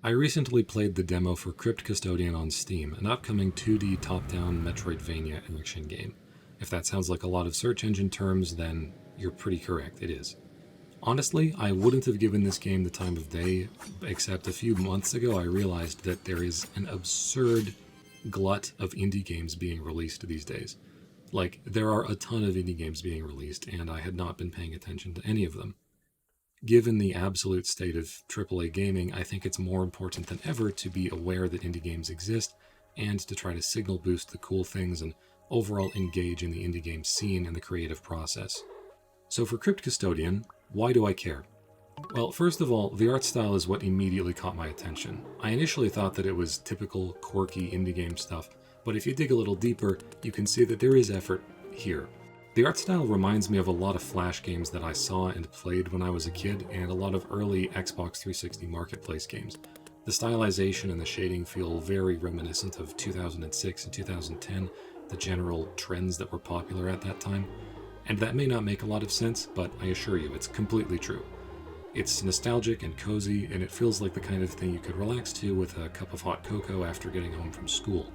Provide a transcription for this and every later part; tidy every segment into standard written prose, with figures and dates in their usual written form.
I recently played the demo for Crypt Custodian on Steam, an upcoming 2D top-down Metroidvania action game. If that sounds like a lot of search engine terms, then you're pretty correct, it is. Honestly, I wouldn't have given this game the time of day, except a few months ago I realized that there is an absurd glut of indie games being released these days. Like, there are a ton of indie games being released, and I had not been paying attention to any of them. Given the absolute state of AAA gaming, I think it's more important than ever to be aware that indie games exist and to try to signal boost the cool things and overall engage in the indie game scene and the creative process. So for Crypt Custodian, why do I care? Well, first of all, the art style is what immediately caught my attention. I initially thought that it was typical, quirky indie game stuff, but if you dig a little deeper, you can see that there is effort here. The art style reminds me of a lot of Flash games that I saw and played when I was a kid, and a lot of early Xbox 360 Marketplace games. The stylization and the shading feel very reminiscent of 2006 and 2010, the general trends that were popular at that time. And that may not make a lot of sense, but I assure you, it's completely true. It's nostalgic and cozy, and it feels like the kind of thing you could relax to with a cup of hot cocoa after getting home from school.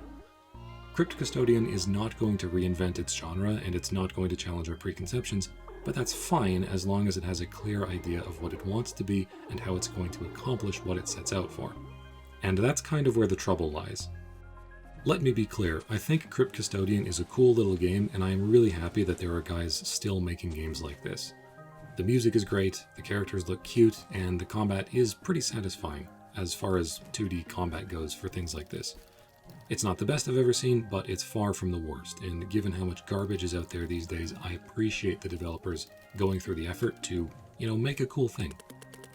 Crypt Custodian is not going to reinvent its genre, and it's not going to challenge our preconceptions, but that's fine as long as it has a clear idea of what it wants to be and how it's going to accomplish what it sets out for. And that's kind of where the trouble lies. Let me be clear, I think Crypt Custodian is a cool little game, and I am really happy that there are guys still making games like this. The music is great, the characters look cute, and the combat is pretty satisfying, as far as 2D combat goes for things like this. It's not the best I've ever seen, but it's far from the worst, and given how much garbage is out there these days, I appreciate the developers going through the effort to, make a cool thing.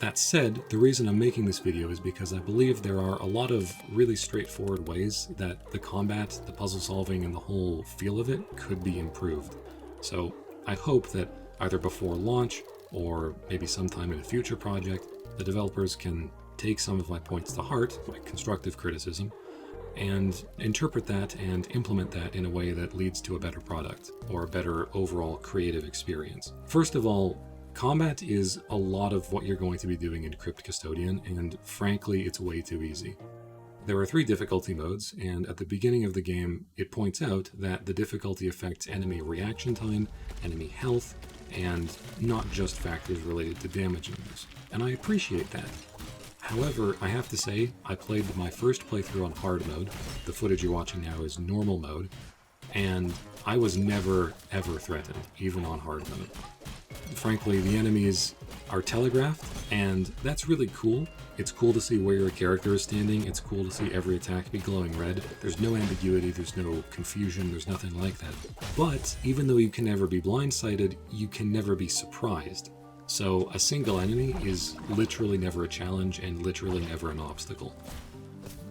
That said, the reason I'm making this video is because I believe there are a lot of really straightforward ways that the combat, the puzzle solving, and the whole feel of it could be improved. So I hope that either before launch, or maybe sometime in a future project, the developers can take some of my points to heart, like constructive criticism, and interpret that and implement that in a way that leads to a better product, or a better overall creative experience. First of all, combat is a lot of what you're going to be doing in Crypt Custodian, and frankly, it's way too easy. There are 3 difficulty modes, and at the beginning of the game, it points out that the difficulty affects enemy reaction time, enemy health, and not just factors related to damage numbers. And I appreciate that. However, I have to say, I played my first playthrough on hard mode. The footage you're watching now is normal mode, and I was never, ever threatened, even on hard mode. Frankly, the enemies are telegraphed, and that's really cool. It's cool to see where your character is standing. It's cool to see every attack be glowing red. There's no ambiguity, there's no confusion, there's nothing like that. But even though you can never be blindsided, you can never be surprised. So a single enemy is literally never a challenge and literally never an obstacle.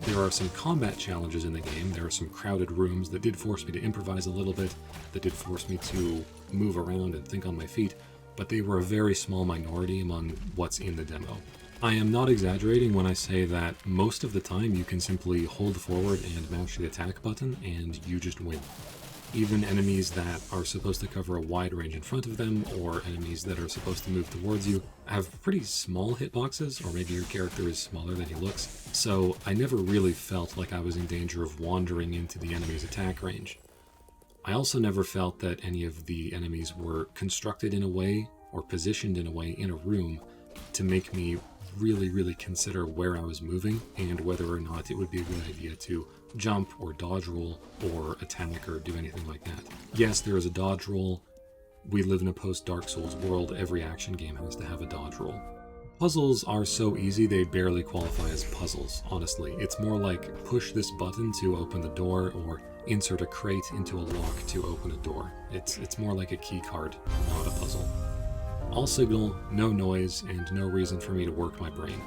There are some combat challenges in the game. There are some crowded rooms that did force me to improvise a little bit, that did force me to move around and think on my feet, but they were a very small minority among what's in the demo. I am not exaggerating when I say that most of the time you can simply hold forward and mash the attack button and you just win. Even enemies that are supposed to cover a wide range in front of them, or enemies that are supposed to move towards you, have pretty small hitboxes, or maybe your character is smaller than he looks, so I never really felt like I was in danger of wandering into the enemy's attack range. I also never felt that any of the enemies were constructed in a way, or positioned in a way in a room, to make me really consider where I was moving, and whether or not it would be a good idea to jump or dodge roll or attack or do anything like that. Yes, there is a dodge roll. We live in a post-Dark Souls world. Every action game has to have a dodge roll. Puzzles are so easy they barely qualify as puzzles, honestly. It's more like push this button to open the door, or insert a crate into a lock to open a door. It's more like a key card, not a puzzle. All signal, no noise, and no reason for me to work my brain.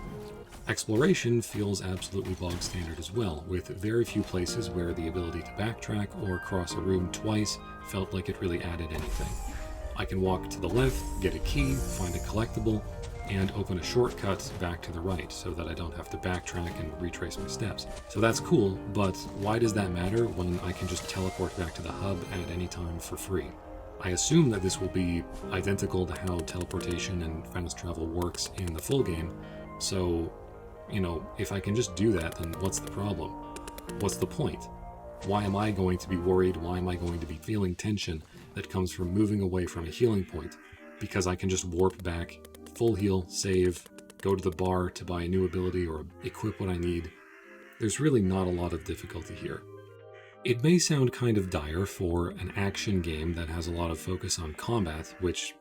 Exploration feels absolutely bog standard as well, with very few places where the ability to backtrack or cross a room twice felt like it really added anything. I can walk to the left, get a key, find a collectible, and open a shortcut back to the right so that I don't have to backtrack and retrace my steps. So that's cool, but why does that matter when I can just teleport back to the hub at any time for free? I assume that this will be identical to how teleportation and fast travel works in the full game, so You know, if I can just do that, then what's the problem? What's the point? Why am I going to be worried? Why am I going to be feeling tension that comes from moving away from a healing point? Because I can just warp back, full heal, save, go to the bar to buy a new ability or equip what I need. There's really not a lot of difficulty here. It may sound kind of dire for an action game that has a lot of focus on combat, which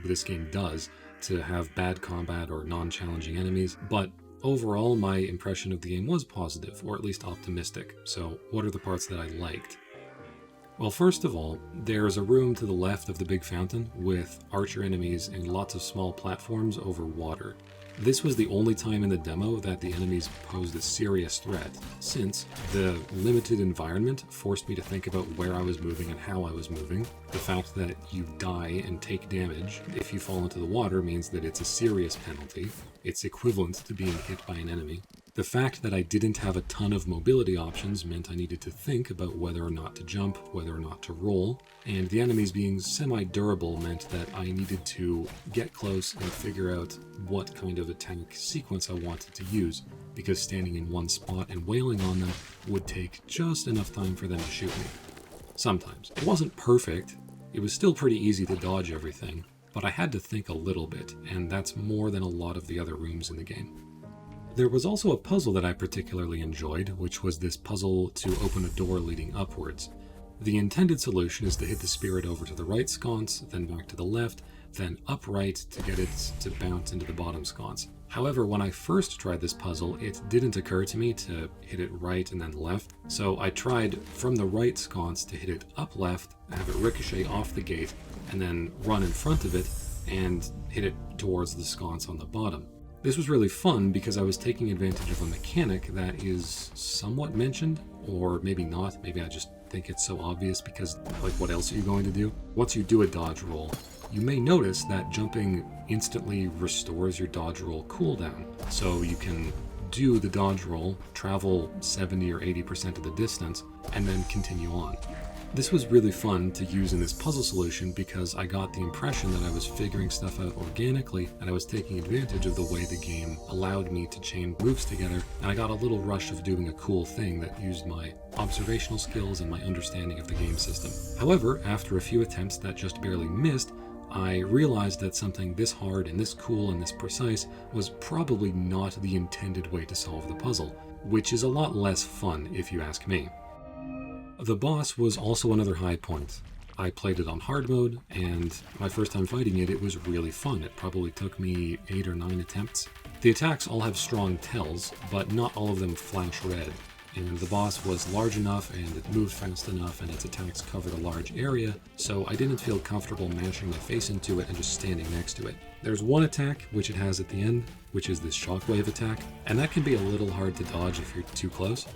this game does, to have bad combat or non-challenging enemies, but overall my impression of the game was positive, or at least optimistic. So what are the parts that I liked? Well, first of all, there's a room to the left of the big fountain with archer enemies and lots of small platforms over water. This was the only time in the demo that the enemies posed a serious threat, since the limited environment forced me to think about where I was moving and how I was moving. The fact that you die and take damage if you fall into the water means that it's a serious penalty. It's equivalent to being hit by an enemy. The fact that I didn't have a ton of mobility options meant I needed to think about whether or not to jump, whether or not to roll, and the enemies being semi-durable meant that I needed to get close and figure out what kind of attack sequence I wanted to use, because standing in one spot and wailing on them would take just enough time for them to shoot me. Sometimes. It wasn't perfect, it was still pretty easy to dodge everything, but I had to think a little bit, and that's more than a lot of the other rooms in the game. There was also a puzzle that I particularly enjoyed, which was this puzzle to open a door leading upwards. The intended solution is to hit the spirit over to the right sconce, then back to the left, then upright to get it to bounce into the bottom sconce. However, when I first tried this puzzle, it didn't occur to me to hit it right and then left, so I tried from the right sconce to hit it up left, have it ricochet off the gate, and then run in front of it and hit it towards the sconce on the bottom. This was really fun because I was taking advantage of a mechanic that is somewhat mentioned, or maybe not. Maybe I just think it's so obvious because, like, what else are you going to do? Once you do a dodge roll, you may notice that jumping instantly restores your dodge roll cooldown. So you can do the dodge roll, travel 70 or 80% of the distance, and then continue on. This was really fun to use in this puzzle solution because I got the impression that I was figuring stuff out organically and I was taking advantage of the way the game allowed me to chain moves together, and I got a little rush of doing a cool thing that used my observational skills and my understanding of the game system. However, after a few attempts that just barely missed, I realized that something this hard and this cool and this precise was probably not the intended way to solve the puzzle, which is a lot less fun if you ask me. The boss was also another high point. I played it on hard mode, and my first time fighting it, it was really fun. It probably took me 8 or 9 attempts. The attacks all have strong tells, but not all of them flash red. And the boss was large enough, and it moved fast enough, and its attacks covered a large area, so I didn't feel comfortable mashing my face into it and just standing next to it. There's one attack, which it has at the end, which is this shockwave attack, and that can be a little hard to dodge if you're too close.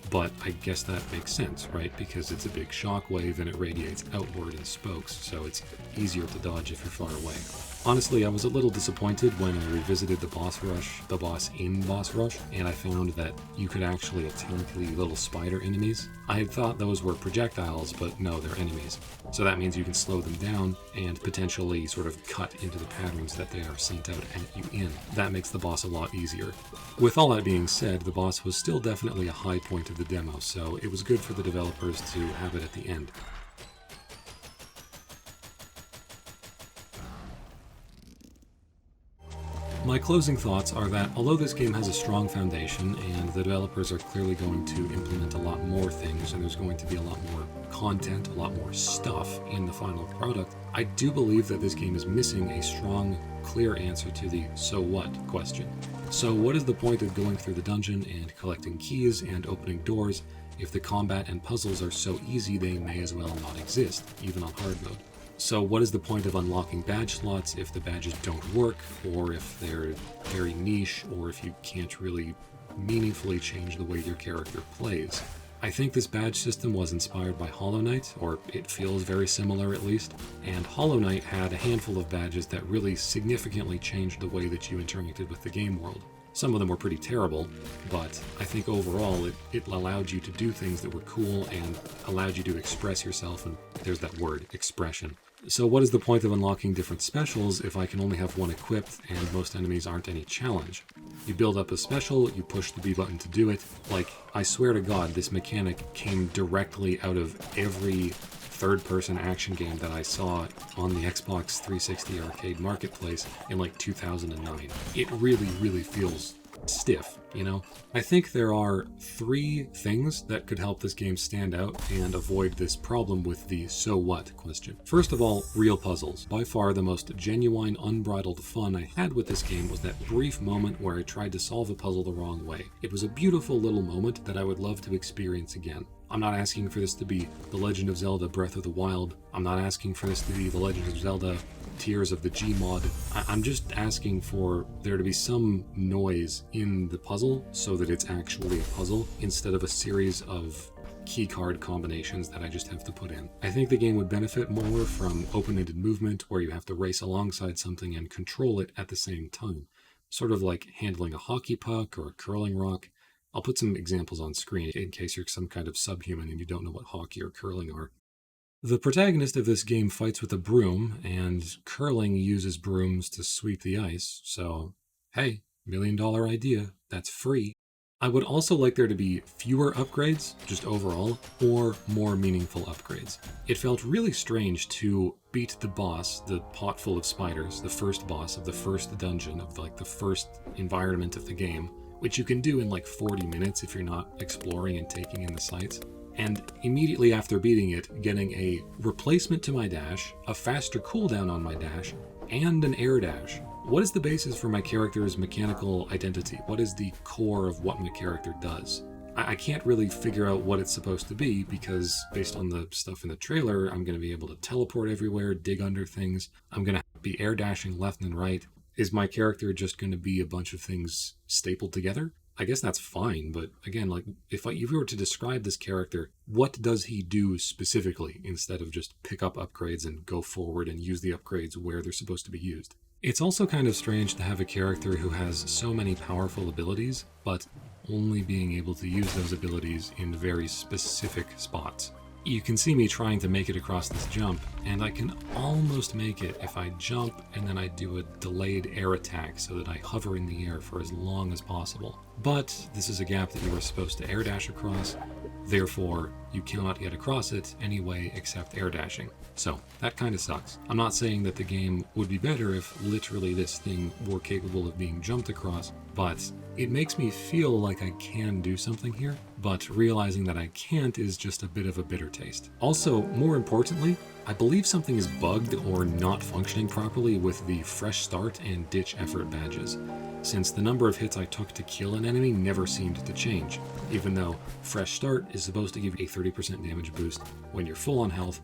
But I guess that makes sense, right? Because it's a big shockwave and it radiates outward in spokes, so it's easier to dodge if you're far away. Honestly, I was a little disappointed when I revisited the boss in boss rush, and I found that you could actually attack the little spider enemies. I had thought those were projectiles, but no, they're enemies. So that means you can slow them down and potentially sort of cut into the patterns that they are sent out at you in. That makes the boss a lot easier. With all that being said, the boss was still definitely a high point of the demo, so it was good for the developers to have it at the end. My closing thoughts are that although this game has a strong foundation and the developers are clearly going to implement a lot more things and there's going to be a lot more content, a lot more stuff in the final product, I do believe that this game is missing a strong, clear answer to the "so what" question. So what is the point of going through the dungeon and collecting keys and opening doors if the combat and puzzles are so easy they may as well not exist, even on hard mode? So what is the point of unlocking badge slots if the badges don't work, or if they're very niche, or if you can't really meaningfully change the way your character plays? I think this badge system was inspired by Hollow Knight, or it feels very similar at least, and Hollow Knight had a handful of badges that really significantly changed the way that you interacted with the game world. Some of them were pretty terrible, but I think overall it allowed you to do things that were cool and allowed you to express yourself, and there's that word, expression. So what is the point of unlocking different specials if I can only have one equipped and most enemies aren't any challenge? You build up a special, you push the B button to do it. Like, I swear to God, this mechanic came directly out of every third-person action game that I saw on the Xbox 360 arcade marketplace in like 2009. It really, really feels stiff, you know? I think there are 3 things that could help this game stand out and avoid this problem with the so what question. First of all, real puzzles. By far the most genuine, unbridled fun I had with this game was that brief moment where I tried to solve a puzzle the wrong way. It was a beautiful little moment that I would love to experience again. I'm not asking for this to be The Legend of Zelda Breath of the Wild. I'm not asking for this to be The Legend of Zelda Tears of the Gmod. I'm just asking for there to be some noise in the puzzle so that it's actually a puzzle instead of a series of keycard combinations that I just have to put in. I think the game would benefit more from open-ended movement where you have to race alongside something and control it at the same time. Sort of like handling a hockey puck or a curling rock. I'll put some examples on screen in case you're some kind of subhuman and you don't know what hockey or curling are. The protagonist of this game fights with a broom, and curling uses brooms to sweep the ice, so hey, $1 million idea, that's free. I would also like there to be fewer upgrades, just overall, or more meaningful upgrades. It felt really strange to beat the boss, the pot full of spiders, the first boss of the first dungeon of like the first environment of the game, which you can do in like 40 minutes if you're not exploring and taking in the sights. And immediately after beating it, getting a replacement to my dash, a faster cooldown on my dash, and an air dash. What is the basis for my character's mechanical identity? What is the core of what my character does? I can't really figure out what it's supposed to be because based on the stuff in the trailer, I'm going to be able to teleport everywhere, dig under things. I'm going to be air dashing left and right. Is my character just going to be a bunch of things stapled together? I guess that's fine, but again, like if you were to describe this character, what does he do specifically instead of just pick up upgrades and go forward and use the upgrades where they're supposed to be used? It's also kind of strange to have a character who has so many powerful abilities, but only being able to use those abilities in very specific spots. You can see me trying to make it across this jump, and I can almost make it if I jump and then I do a delayed air attack so that I hover in the air for as long as possible. But this is a gap that you were supposed to air dash across, therefore you cannot get across it anyway except air dashing. So that kind of sucks. I'm not saying that the game would be better if literally this thing were capable of being jumped across, but it makes me feel like I can do something here, but realizing that I can't is just a bit of a bitter taste. Also, more importantly, I believe something is bugged or not functioning properly with the fresh start and ditch effort badges, since the number of hits I took to kill an enemy never seemed to change, even though fresh start is supposed to give you a 30% damage boost when you're full on health,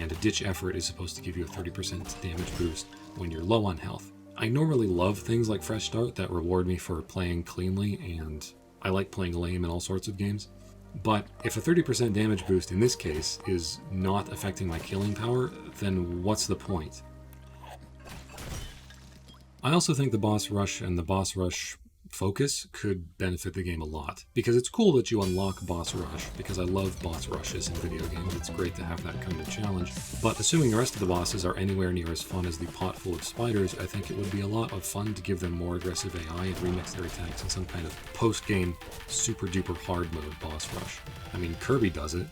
and a ditch effort is supposed to give you a 30% damage boost when you're low on health. I normally love things like fresh start that reward me for playing cleanly, and I like playing lame in all sorts of games. But if a 30% damage boost in this case is not affecting my killing power, then what's the point? I also think the boss rush and the boss rush focus could benefit the game a lot, because it's cool that you unlock boss rush, because I love boss rushes in video games. It's great to have that kind of challenge, but assuming the rest of the bosses are anywhere near as fun as the pot full of spiders, I think it would be a lot of fun to give them more aggressive AI and remix their attacks in some kind of post-game super duper hard mode boss rush. I mean, Kirby does it,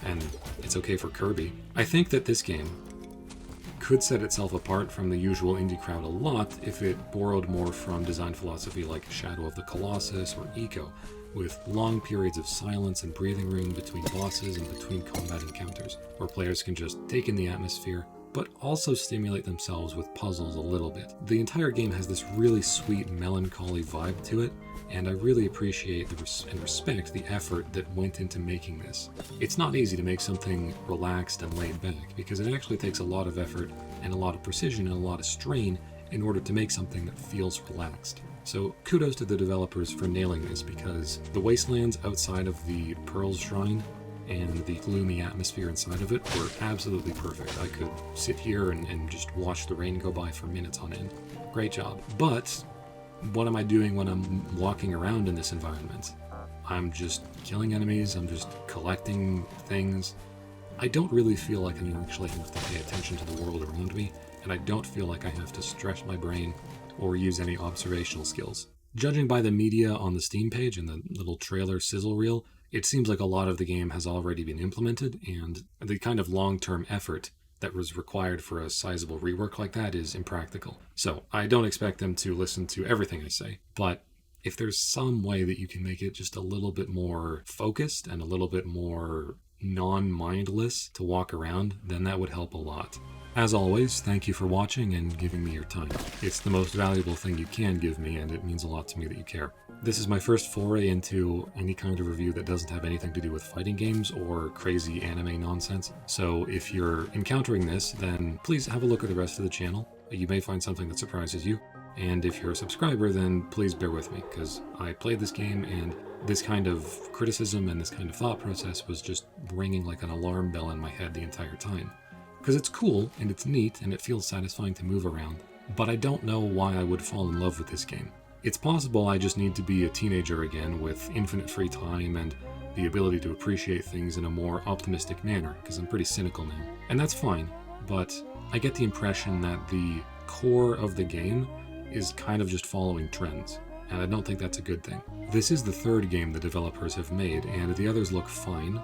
and it's okay for Kirby. I think that this game could set itself apart from the usual indie crowd a lot if it borrowed more from design philosophy like Shadow of the Colossus or Eco, with long periods of silence and breathing room between bosses and between combat encounters, where players can just take in the atmosphere, but also stimulate themselves with puzzles a little bit. The entire game has this really sweet, melancholy vibe to it, and I really appreciate and respect the effort that went into making this. It's not easy to make something relaxed and laid back, because it actually takes a lot of effort and a lot of precision and a lot of strain in order to make something that feels relaxed. So kudos to the developers for nailing this, because the wastelands outside of the Pearls Shrine and the gloomy atmosphere inside of it were absolutely perfect. I could sit here and just watch the rain go by for minutes on end. Great job. But what am I doing when I'm walking around in this environment? I'm just killing enemies, I'm just collecting things. I don't really feel like I actually have to pay attention to the world around me, and I don't feel like I have to stretch my brain or use any observational skills. Judging by the media on the Steam page and the little trailer sizzle reel, it seems like a lot of the game has already been implemented, and the kind of long-term effort that was required for a sizable rework like that is impractical. So I don't expect them to listen to everything I say, but if there's some way that you can make it just a little bit more focused and a little bit more non-mindless to walk around, then that would help a lot. As always, thank you for watching and giving me your time. It's the most valuable thing you can give me, and it means a lot to me that you care. This is my first foray into any kind of review that doesn't have anything to do with fighting games or crazy anime nonsense. So if you're encountering this, then please have a look at the rest of the channel. You may find something that surprises you. And if you're a subscriber, then please bear with me, because I played this game and this kind of criticism and this kind of thought process was just ringing like an alarm bell in my head the entire time. Because it's cool and it's neat and it feels satisfying to move around, but I don't know why I would fall in love with this game. It's possible I just need to be a teenager again with infinite free time and the ability to appreciate things in a more optimistic manner, because I'm pretty cynical now. And that's fine, but I get the impression that the core of the game is kind of just following trends, and I don't think that's a good thing. This is the third game the developers have made, and the others look fine,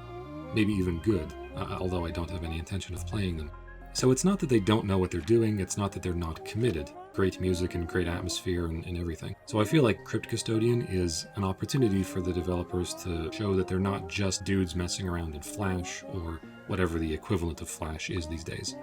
maybe even good, although I don't have any intention of playing them. So it's not that they don't know what they're doing, it's not that they're not committed. Great music and great atmosphere and everything. So I feel like Crypt Custodian is an opportunity for the developers to show that they're not just dudes messing around in Flash, or whatever the equivalent of Flash is these days.